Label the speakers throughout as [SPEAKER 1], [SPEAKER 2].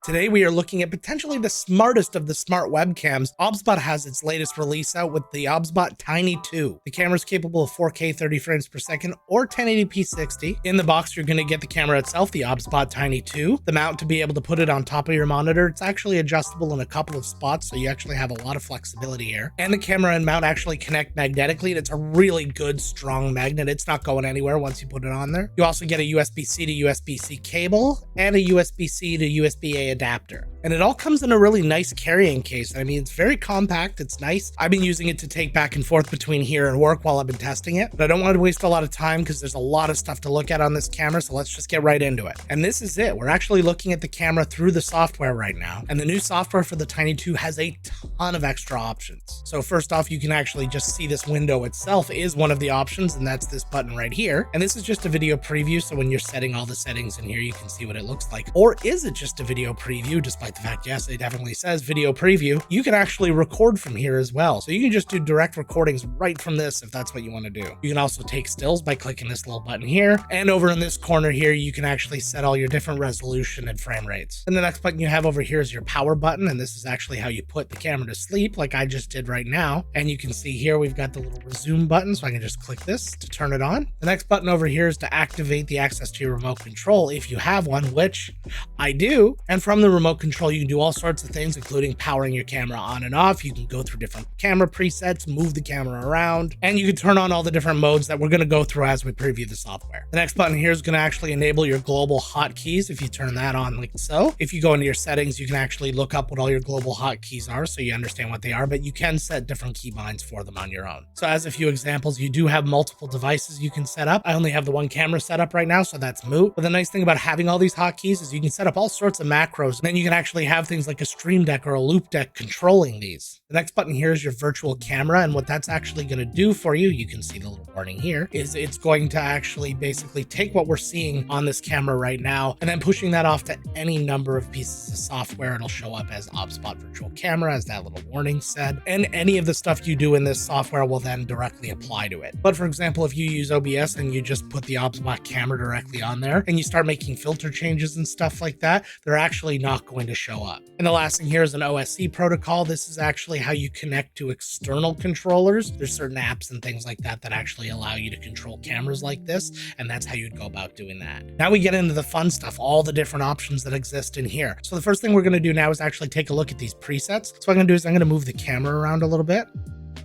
[SPEAKER 1] Today we are looking at potentially the smartest of the smart webcams. OBSBOT has its latest release out with the OBSBOT Tiny 2. The camera is capable of 4K 30 frames per second or 1080p 60. In the box, you're going to get the camera itself, the OBSBOT Tiny 2. The mount to be able to put it on top of your monitor. It's actually adjustable in a couple of spots, so you actually have a lot of flexibility here. And the camera and mount actually connect magnetically, and it's a really good, strong magnet. It's not going anywhere once you put it on there. You also get a USB-C to USB-C cable and a USB-C to USB-A adapter. And it all comes in a really nice carrying case. I mean, it's very compact. It's nice. I've been using it to take back and forth between here and work while I've been testing it, but I don't want to waste a lot of time because there's a lot of stuff to look at on this camera. So let's just get right into it. And this is it. We're actually looking at the camera through the software right now. And the new software for the Tiny 2 has a ton of extra options. So first off, you can actually just see this window itself is one of the options, and that's this button right here. And this is just a video preview. So when you're setting all the settings in here, you can see what it looks like. Or is it just a video preview? Despite the fact, yes, it definitely says video preview. You can actually record from here as well. So you can just do direct recordings right from this if that's what you want to do. You can also take stills by clicking this little button here. And over in this corner here, you can actually set all your different resolution and frame rates. And the next button you have over here is your power button. And this is actually how you put the camera to sleep, like I just did right now. And you can see here, we've got the little resume button. So I can just click this to turn it on. The next button over here is to activate the access to your remote control if you have one, which I do. And from the remote control, you can do all sorts of things, including powering your camera on and off. You can go through different camera presets, move the camera around, and you can turn on all the different modes that we're going to go through as we preview the software. The next button here is going to actually enable your global hotkeys if you turn that on like so. If you go into your settings, you can actually look up what all your global hotkeys are so you understand what they are, but you can set different keybinds for them on your own. So as a few examples, you do have multiple devices you can set up. I only have the one camera set up right now, so that's moot. But the nice thing about having all these hotkeys is you can set up all sorts of macros, and then you can actually have things like a stream deck or a loop deck controlling these. The next button here is your virtual camera, and what that's actually going to do for you, you can see the little warning here, is it's going to actually basically take what we're seeing on this camera right now and then pushing that off to any number of pieces of software. It'll show up as OBSBOT virtual camera, as that little warning said, and any of the stuff you do in this software will then directly apply to it. But for example, if you use OBS and you just put the OBSBOT camera directly on there and you start making filter changes and stuff like that, they're actually not going to show up. And the last thing here is an OSC protocol. This is actually how you connect to external controllers. There's certain apps and things like that that actually allow you to control cameras like this, and that's how you'd go about doing that. Now we get into the fun stuff, all the different options that exist in here. So the first thing we're going to do now is actually take a look at these presets. So what I'm going to do is I'm going to move the camera around a little bit,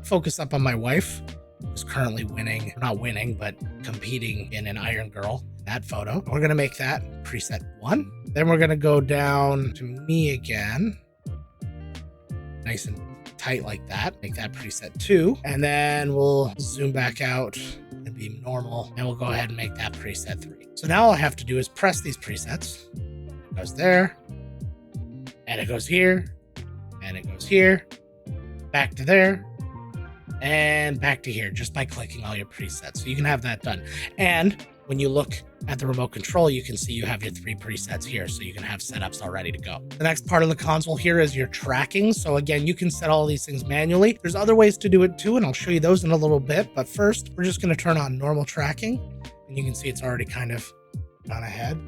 [SPEAKER 1] focus up on my wife, who's currently winning, not winning, but competing in an Iron Girl. That photo. We're going to make that preset 1. Then we're going to go down to me again. Nice and tight like that. Make that preset 2. And then we'll zoom back out and be normal. And we'll go ahead and make that preset 3. So now all I have to do is press these presets. It goes there. And it goes here. And it goes here. Back to there. And back to here, just by clicking all your presets. So you can have that done. And when you look at the remote control, you can see you have your 3 presets here, so you can have setups all ready to go. The next part of the console here is your tracking. So again, you can set all these things manually. There's other ways to do it too, and I'll show you those in a little bit. But first, we're just going to turn on normal tracking, and you can see it's already kind of gone ahead.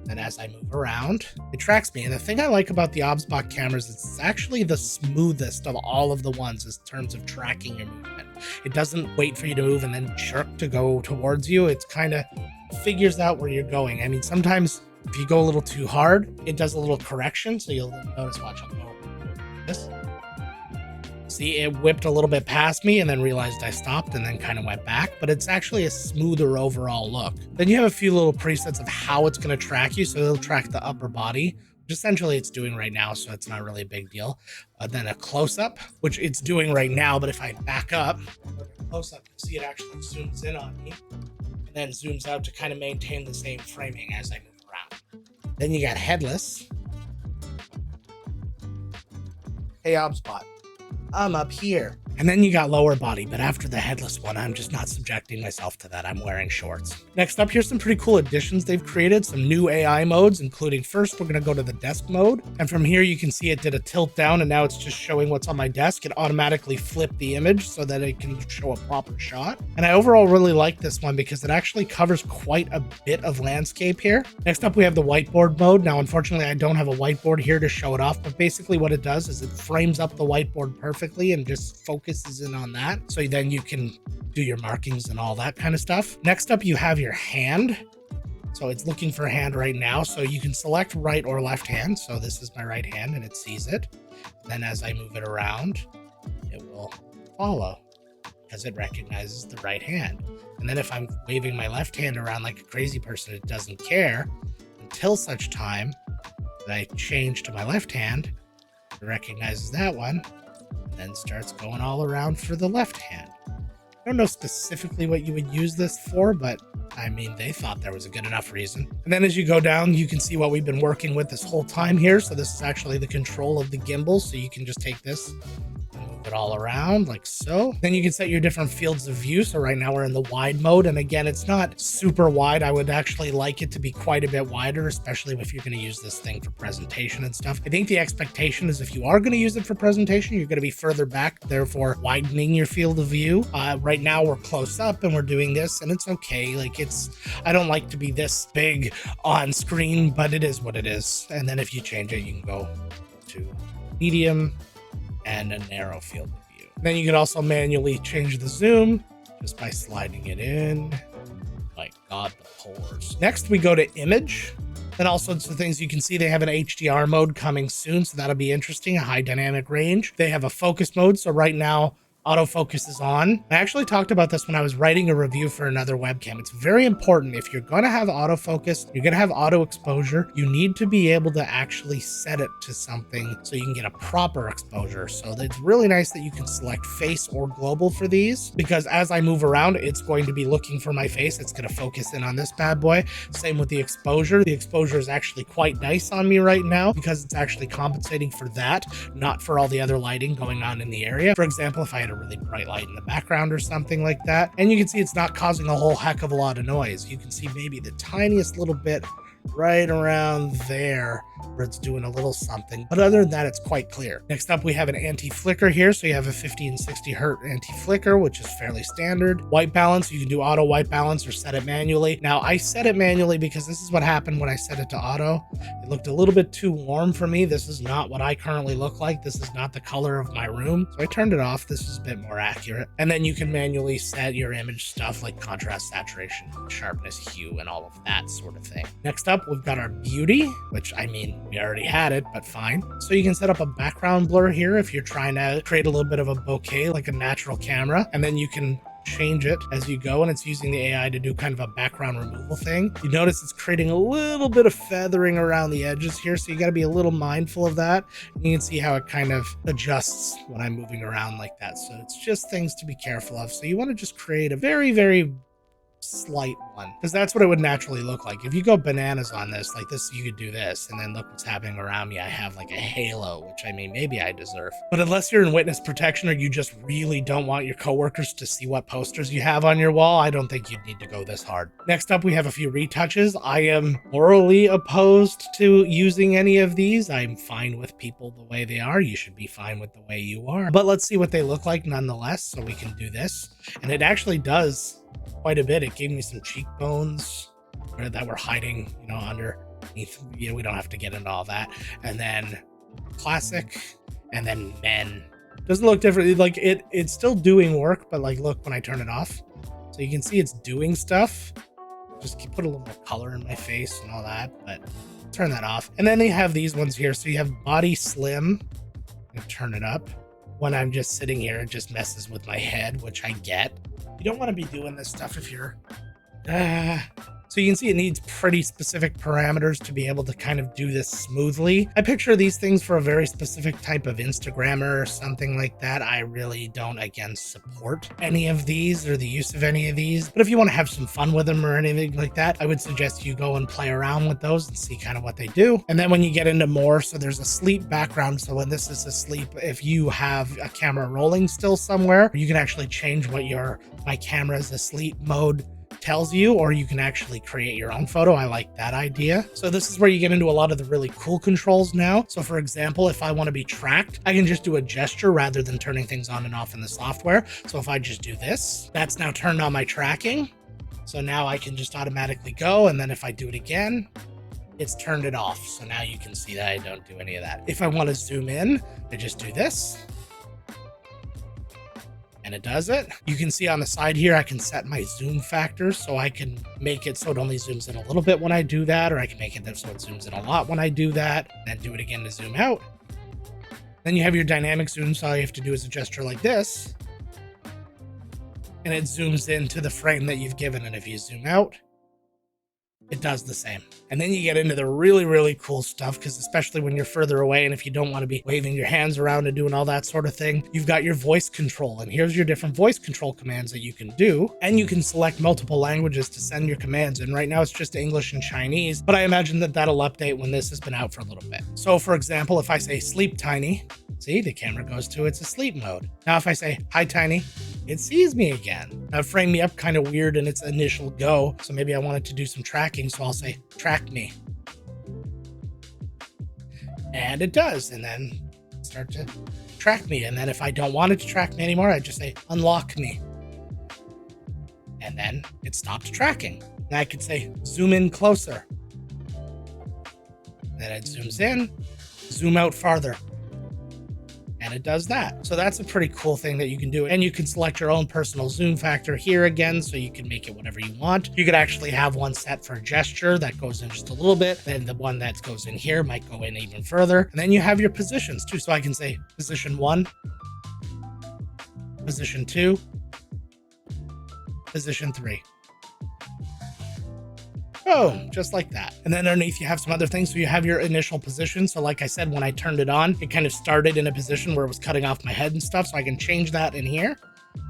[SPEAKER 1] And as I move around, it tracks me. And the thing I like about the OBSBOT cameras is it's actually the smoothest of all of the ones in terms of tracking your movement. It doesn't wait for you to move and then jerk to go towards you. It's kind of figures out where you're going. I mean, sometimes if you go a little too hard, it does a little correction. So you'll notice, watch, I'll go this. See, it whipped a little bit past me and then realized I stopped and then kind of went back, but it's actually a smoother overall look. Then you have a few little presets of how it's going to track you. So it'll track the upper body, which essentially it's doing right now. So it's not really a big deal. Then a close-up, which it's doing right now. But if I back up, close-up, you see it actually zooms in on me and then zooms out to kind of maintain the same framing as I move around. Then you got headless. Hey, OBSBOT. I'm up here. And then you got lower body, but after the headless one, I'm just not subjecting myself to that. I'm wearing shorts. Next up, here's some pretty cool additions they've created, some new AI modes, including first, we're gonna go to the desk mode. And from here, you can see it did a tilt down, and now it's just showing what's on my desk. It automatically flipped the image so that it can show a proper shot. And I overall really like this one because it actually covers quite a bit of landscape here. Next up, we have the whiteboard mode. Now, unfortunately, I don't have a whiteboard here to show it off, but basically what it does is it frames up the whiteboard perfectly and just focuses in on that. So then you can do your markings and all that kind of stuff. Next up, you have your hand. So it's looking for a hand right now. So you can select right or left hand. So this is my right hand and it sees it. Then as I move it around, it will follow because it recognizes the right hand. And then if I'm waving my left hand around like a crazy person, it doesn't care until such time that I change to my left hand. It recognizes that one and then starts going all around for the left hand. I don't know specifically what you would use this for, but I mean, they thought there was a good enough reason. And then as you go down, you can see what we've been working with this whole time here. So this is actually the control of the gimbal. So you can just take this and move it all around like so. Then you can set your different fields of view. So right now we're in the wide mode. And again, it's not super wide. I would actually like it to be quite a bit wider, especially if you're going to use this thing for presentation and stuff. I think the expectation is if you are going to use it for presentation, you're going to be further back, therefore widening your field of view. Right now we're close up and we're doing this and it's okay. Like I don't like to be this big on screen, but it is what it is. And then if you change it, you can go to medium and a narrow field of view. Then you can also manually change the zoom just by sliding it in. My God, the pores. Next, we go to image. And all sorts of things. You can see they have an HDR mode coming soon, so that'll be interesting, a high dynamic range. They have a focus mode, so right now, autofocus is on. I actually talked about this when I was writing a review for another webcam. It's very important. If you're going to have autofocus, you're going to have auto exposure, you need to be able to actually set it to something so you can get a proper exposure. So it's really nice that you can select face or global for these, because as I move around, it's going to be looking for my face. It's going to focus in on this bad boy. Same with the exposure. The exposure is actually quite nice on me right now because it's actually compensating for that, not for all the other lighting going on in the area. For example, if I had a really bright light in the background or something like that. And you can see it's not causing a whole heck of a lot of noise. You can see maybe the tiniest little bit right around there where it's doing a little something, but other than that, it's quite clear. Next up, we have an anti-flicker here. So you have a 50 and 60 hertz anti-flicker, which is fairly standard. White balance, you can do auto white balance or set it manually. Now I set it manually because this is what happened when I set it to auto. It looked a little bit too warm for me. This is not what I currently look like. This is not the color of my room. So I turned it off. This is a bit more accurate. And then you can manually set your image stuff like contrast, saturation, sharpness, hue, and all of that sort of thing. Next up, we've got our beauty, which I mean, we already had it, but fine. So you can set up a background blur here if you're trying to create a little bit of a bokeh like a natural camera, and then you can change it as you go, and it's using the AI to do kind of a background removal thing. You notice it's creating a little bit of feathering around the edges here, so you got to be a little mindful of that. And you can see how it kind of adjusts when I'm moving around like that. So it's just things to be careful of. So you want to just create a very, very slight one, because that's what it would naturally look like. If you go bananas on this, like this, you could do this, and then look what's happening around me. I have like a halo, which I mean, maybe I deserve. But unless you're in witness protection or you just really don't want your coworkers to see what posters you have on your wall, I don't think you'd need to go this hard. Next up, we have a few retouches. I am morally opposed to using any of these. I'm fine with people the way they are. You should be fine with the way you are. But let's see what they look like nonetheless, so we can do this. And it actually does quite a bit. It gave me some cheekbones that were hiding, you know, underneath. You know, we don't have to get into all that. And then classic, and then men. Doesn't look different. Like it's still doing work, but like, look when I turn it off. So you can see it's doing stuff. Just put a little more color in my face and all that, but turn that off. And then they have these ones here. So you have body slim. I'm gonna turn it up. When I'm just sitting here, it just messes with my head, which I get. You don't want to be doing this stuff if you're So you can see it needs pretty specific parameters to be able to kind of do this smoothly. I picture these things for a very specific type of Instagrammer or something like that. I really don't, again, support any of these or the use of any of these. But if you want to have some fun with them or anything like that, I would suggest you go and play around with those and see kind of what they do. And then when you get into more, so there's a sleep background. So when this is asleep, if you have a camera rolling still somewhere, you can actually change what my camera's asleep mode tells you, or you can actually create your own photo. I like that idea. So this is where you get into a lot of the really cool controls now. So for example, if I want to be tracked, I can just do a gesture rather than turning things on and off in the software. So if I just do this, that's now turned on my tracking. So now I can just automatically go. And then if I do it again, it's turned it off. So now you can see that I don't do any of that. If I want to zoom in, I just do this. And it does it. You can see on the side here, I can set my zoom factor, so I can make it so it only zooms in a little bit when I do that, or I can make it so it zooms in a lot when I do that, and do it again to zoom out. Then you have your dynamic zoom, so all you have to do is a gesture like this, and it zooms into the frame that you've given, and if you zoom out, it does the same. And then you get into the really, really cool stuff, because especially when you're further away and if you don't want to be waving your hands around and doing all that sort of thing, you've got your voice control. And here's your different voice control commands that you can do. And you can select multiple languages to send your commands. And right now it's just English and Chinese, but I imagine that that'll update when this has been out for a little bit. So for example, if I say sleep tiny, see, the camera goes to its asleep mode. Now if I say hi tiny, it sees me again. Now it framed me up kind of weird in its initial go, so maybe I wanted to do some tracking, so I'll say track me. And it does, and then start to track me. And then if I don't want it to track me anymore, I just say unlock me. And then it stopped tracking. And I could say zoom in closer. Then it zooms in, zoom out farther. And it does that. So that's a pretty cool thing that you can do. And you can select your own personal zoom factor here again, so you can make it whatever you want. You could actually have one set for gesture that goes in just a little bit. Then the one that goes in here might go in even further. And then you have your positions too. So I can say position 1, position 2, position 3. Oh, just like that. And then underneath you have some other things. So you have your initial position. So like I said, when I turned it on, it kind of started in a position where it was cutting off my head and stuff. So I can change that in here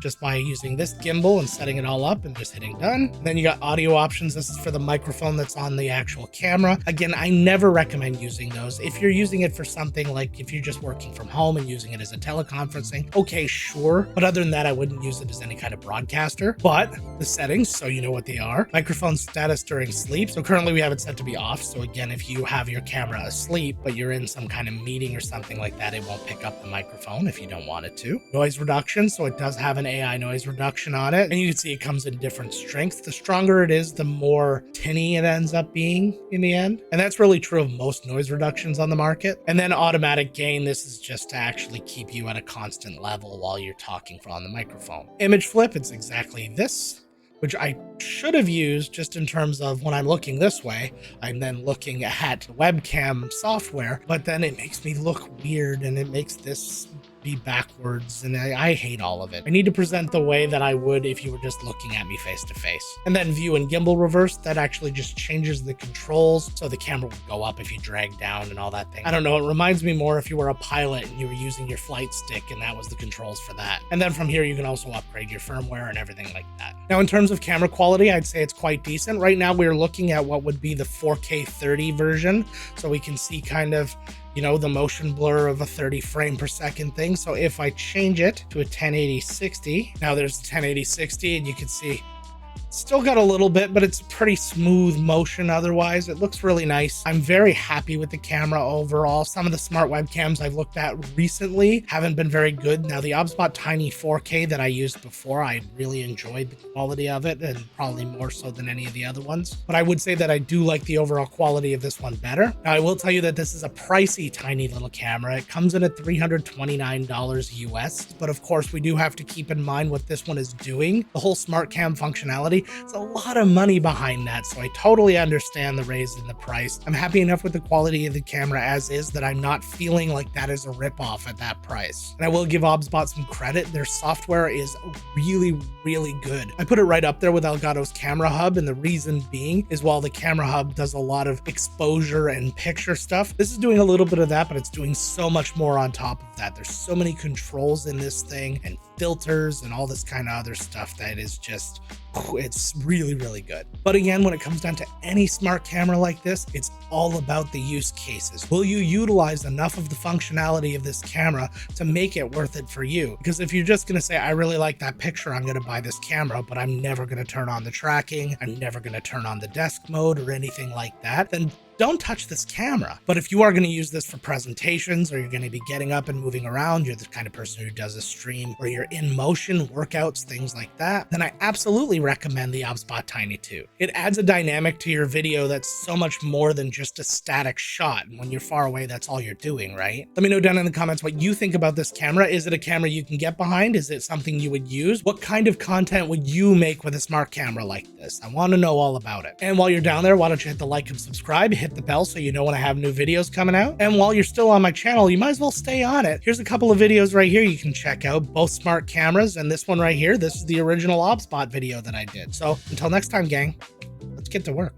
[SPEAKER 1] just by using this gimbal and setting it all up and just hitting done. And then you got audio options. This is for the microphone that's on the actual camera. Again, I never recommend using those. If you're using it for something like if you're just working from home and using it as a teleconferencing, okay, sure. But other than that, I wouldn't use it as any kind of broadcaster. But the settings, so you know what they are. Microphone status during sleep. So currently we have it set to be off. So again, if you have your camera asleep, but you're in some kind of meeting or something like that, it won't pick up the microphone if you don't want it to. Noise reduction. So it does have an AI noise reduction on it, and you can see it comes in different strengths. The stronger it is, the more tinny it ends up being in the end, and that's really true of most noise reductions on the market. And then automatic gain, this is just to actually keep you at a constant level while you're talking on the microphone. Image flip, it's exactly this, which I should have used just in terms of when I'm looking this way, I'm then looking at webcam software, but then it makes me look weird and it makes this be backwards, and I hate all of it. I need to present the way that I would if you were just looking at me face to face. And then view and gimbal reverse, that actually just changes the controls, so the camera would go up if you drag down and all that thing. I don't know, it reminds me more if you were a pilot and you were using your flight stick and that was the controls for that. And then from here you can also upgrade your firmware and everything like that. Now in terms of camera quality, I'd say it's quite decent. Right now we're looking at what would be the 4K 30 version, so we can see kind of, you know, the motion blur of a 30 frame per second thing. So if I change it to a 1080-60, now there's 1080-60 and you can see still got a little bit, but it's pretty smooth motion otherwise. It looks really nice. I'm very happy with the camera overall. Some of the smart webcams I've looked at recently haven't been very good. Now the OBSBOT Tiny 4K that I used before, I really enjoyed the quality of it, and probably more so than any of the other ones. But I would say that I do like the overall quality of this one better. Now I will tell you that this is a pricey tiny little camera. It comes in at $329 US, but of course we do have to keep in mind what this one is doing. The whole smart cam functionality $130. It's a lot of money behind that, so I totally understand the raise in the price. I'm happy enough with the quality of the camera as is that I'm not feeling like that is a ripoff at that price. And I will give OBSBOT some credit. Their software is really, really good. I put it right up there with Elgato's Camera Hub, and the reason being is while the Camera Hub does a lot of exposure and picture stuff, this is doing a little bit of that, but it's doing so much more on top of that. There's so many controls in this thing and filters and all this kind of other stuff that is just, it's really, really good. But again, when it comes down to any smart camera like this, it's all about the use cases. Will you utilize enough of the functionality of this camera to make it worth it for you? Because if you're just going to say, I really like that picture, I'm going to buy this camera, but I'm never going to turn on the tracking, I'm never going to turn on the desk mode or anything like that, then don't touch this camera. But if you are going to use this for presentations, or you're going to be getting up and moving around, you're the kind of person who does a stream, or you're in motion workouts, things like that, then I absolutely recommend the OBSBOT Tiny 2. It adds a dynamic to your video that's so much more than just a static shot. And when you're far away, that's all you're doing, right? Let me know down in the comments what you think about this camera. Is it a camera you can get behind? Is it something you would use? What kind of content would you make with a smart camera like this? I want to know all about it. And while you're down there, why don't you hit the like and subscribe, hit the bell so you know when I have new videos coming out. And while you're still on my channel, you might as well stay on it. Here's a couple of videos right here you can check out, both smart cameras, and this one right here, this is the original OBSBOT video that I did. So until next time, gang, let's get to work.